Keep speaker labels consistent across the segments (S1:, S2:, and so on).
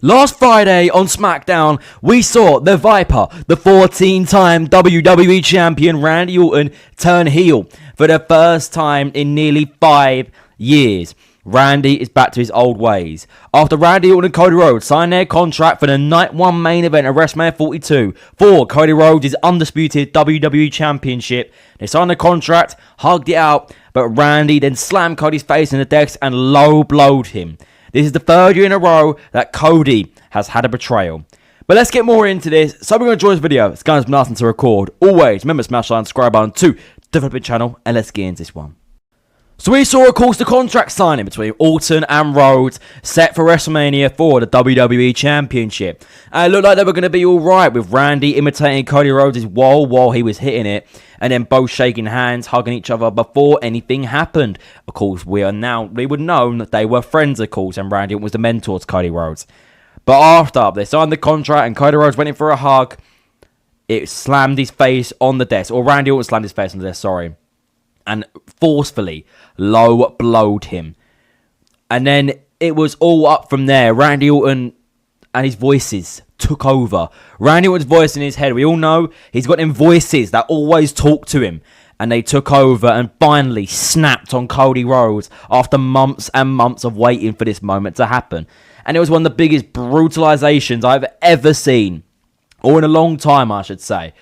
S1: Last Friday on SmackDown, we saw the Viper, the 14-time WWE Champion Randy Orton, turn heel for the first time in nearly 5 years. Randy is back to his old ways. After Randy Orton and Cody Rhodes signed their contract for the Night 1 main event of WrestleMania 42 for Cody Rhodes' undisputed WWE Championship, they signed the contract, hugged it out, but Randy then slammed Cody's face in the desk and low-blowed him. This is the third year in a row that Cody has had a betrayal. But let's get more into this. So we're going to enjoy this video. It's going to be nothing to record. Always remember to smash that subscribe button to develop the channel, and let's get into this one. So we saw, of course, the contract signing between Orton and Rhodes set for WrestleMania for the WWE Championship. And it looked like they were going to be alright with Randy imitating Cody Rhodes' wall while he was hitting it, and then both shaking hands, hugging each other before anything happened. Of course, we would know that they were friends, of course, and Randy was the mentor to Cody Rhodes. But after they signed the contract and Cody Rhodes went in for a hug, it slammed his face on the desk, or Randy Orton slammed his face on the desk, and forcefully low-blowed him. And then it was all up from there. Randy Orton and his voices took over. Randy Orton's voice in his head, we all know he's got them voices that always talk to him. And they took over and finally snapped on Cody Rhodes after months and months of waiting for this moment to happen. And it was one of the biggest brutalizations I've ever seen. Or in a long time, I should say.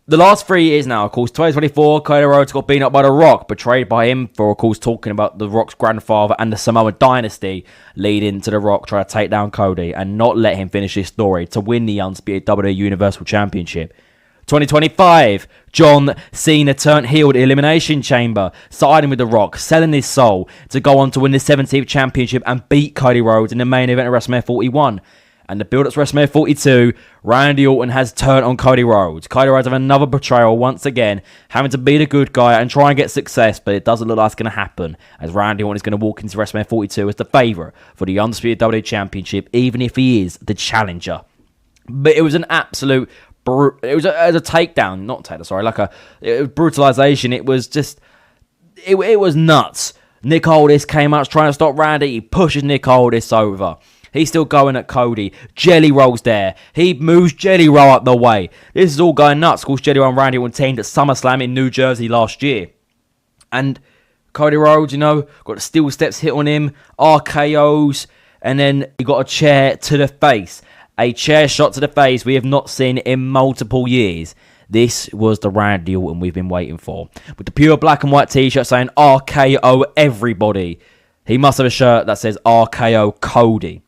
S1: The last 3 years now, of course, 2024, Cody Rhodes got beaten up by The Rock, betrayed by him for, of course, talking about The Rock's grandfather and the Samoa dynasty, leading to The Rock trying to take down Cody and not let him finish his story to win the undisputed WWE Universal Championship. 2025, John Cena turned heel at the Elimination Chamber, siding with The Rock, selling his soul to go on to win the 17th Championship and beat Cody Rhodes in the main event of WrestleMania 41. And the build-up to WrestleMania 42, Randy Orton has turned on Cody Rhodes. Cody Rhodes have another betrayal once again, having to be the good guy and try and get success, but it doesn't look like it's going to happen, as Randy Orton is going to walk into WrestleMania 42 as the favourite for the undisputed WWE Championship, even if he is the challenger. But it was an absolute, it was a takedown, not takedown, sorry, it was brutalization. It was just, it was nuts. Nick Aldis came out trying to stop Randy. He pushes Nick Aldis over. He's still going at Cody. Jelly Roll's there. He moves Jelly Roll out the way. This is all going nuts. Of course, Jelly Roll and Randy were teamed at SummerSlam in New Jersey last year. And Cody Rhodes, got the steel steps hit on him, RKOs, and then he got a chair to the face. A chair shot to the face we have not seen in multiple years. This was the Randy Orton we've been waiting for. With the pure black and white t-shirt saying RKO everybody. He must have a shirt that says RKO Cody.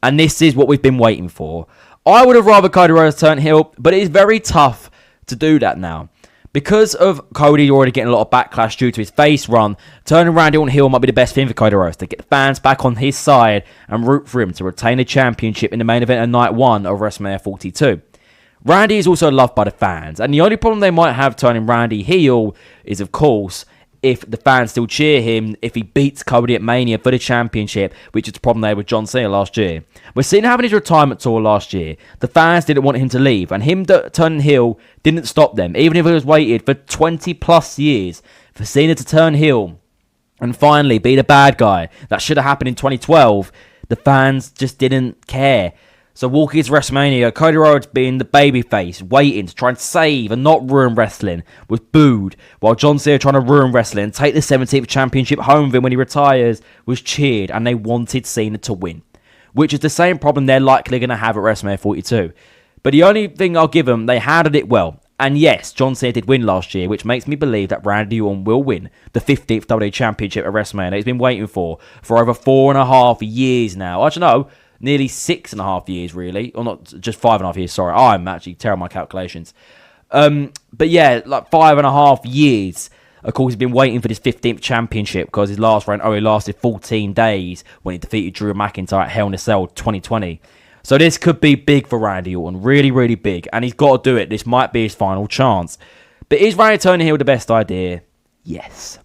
S1: And this is what we've been waiting for. I would have rather Cody Rhodes turn heel, but it is very tough to do that now. Because of Cody already getting a lot of backlash due to his face run, turning Randy Orton heel might be the best thing for Cody Rhodes to get the fans back on his side and root for him to retain the championship in the main event of Night 1 of WrestleMania 42. Randy is also loved by the fans, and the only problem they might have turning Randy heel is, of course, if the fans still cheer him if he beats Cody at Mania for the championship, which is the problem they had with John Cena last year. We're seeing having his retirement tour last year. The fans didn't want him to leave, and him turning heel didn't stop them, even if it was waited for 20 plus years for Cena to turn heel and finally be the bad guy. That should have happened in 2012. The fans just didn't care. So walking into WrestleMania, Cody Rhodes being the babyface, waiting to try and save and not ruin wrestling, was booed, while John Cena trying to ruin wrestling and take the 17th championship home with him when he retires, was cheered, and they wanted Cena to win. Which is the same problem they're likely going to have at WrestleMania 42. But the only thing I'll give them, they handled it well. And yes, John Cena did win last year, which makes me believe that Randy Orton will win the 15th WWE Championship at WrestleMania. He's been waiting for over 4.5 years now. Actually, no. Nearly 6.5 years, really. Or not, just 5.5 years, sorry. I'm actually terrible at my calculations. But yeah, 5.5 years. Of course, he's been waiting for this 15th championship because his last reign only lasted 14 days when he defeated Drew McIntyre at Hell in a Cell 2020. So this could be big for Randy Orton. Really, really big. And he's got to do it. This might be his final chance. But is Randy turning heel the best idea? Yes.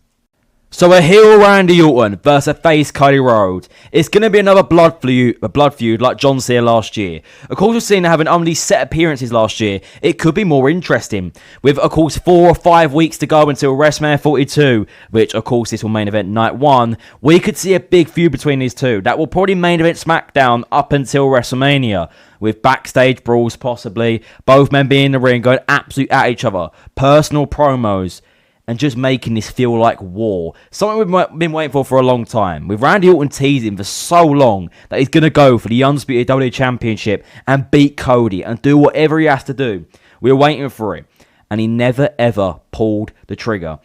S1: So a heel Randy Orton versus a face Cody Rhodes. It's going to be another blood feud like John Cena last year. Of course, we've seen having only set appearances last year. It could be more interesting. With, of course, 4 or 5 weeks to go until WrestleMania 42, which, of course, this will main event night 1. We could see a big feud between these two. That will probably main event SmackDown up until WrestleMania. With backstage brawls, possibly. Both men being in the ring, going absolute at each other. Personal promos. And just making this feel like war. Something we've been waiting for a long time. With Randy Orton teasing for so long that he's going to go for the Undisputed WWE Championship and beat Cody and do whatever he has to do. We were waiting for it. And he never ever pulled the trigger.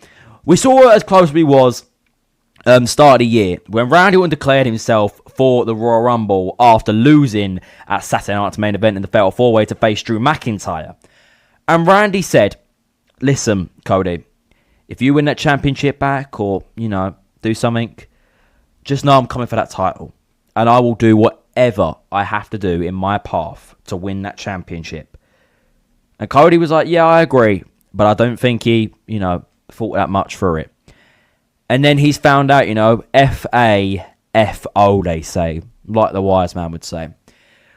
S1: We saw it as close as he was start of the year when Randy Orton declared himself for the Royal Rumble after losing at Saturday Night's main event in the Fatal 4-Way to face Drew McIntyre. And Randy said, listen, Cody, if you win that championship back or, do something, just know I'm coming for that title. And I will do whatever I have to do in my path to win that championship. And Cody was like, yeah, I agree. But I don't think he, thought that much for it. And then he's found out, F-A-F-O, they say. Like the wise man would say.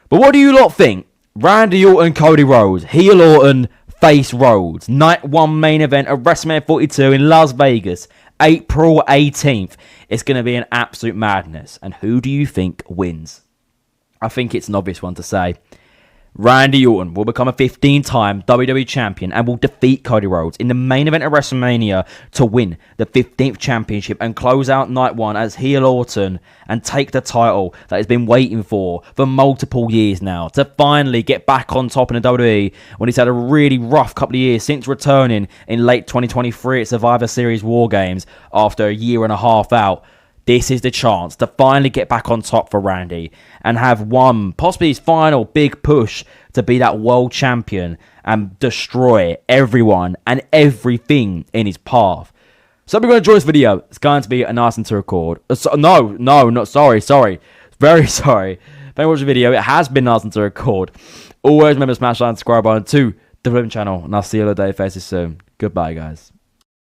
S1: But what do you lot think? Randy Orton, Cody Rhodes, heel Orton, face Rhodes. Night 1 main event of WrestleMania 42 in Las Vegas, April 18th. It's going to be an absolute madness. And who do you think wins? I think it's an obvious one to say. Randy Orton will become a 15-time WWE champion and will defeat Cody Rhodes in the main event of WrestleMania to win the 15th championship and close out night 1 as heel Orton and take the title that he's been waiting for multiple years now to finally get back on top in the WWE when he's had a really rough couple of years since returning in late 2023 at Survivor Series War Games after a year and a half out. This is the chance to finally get back on top for Randy and have one, possibly his final big push to be that world champion and destroy everyone and everything in his path. So if you're going to enjoy this video, it's going to be a nice one to record. Sorry. Very sorry. If you watch the video, it has been nice one to record. Always remember to smash that subscribe button to the channel, and I'll see you all day faces soon. Goodbye, guys.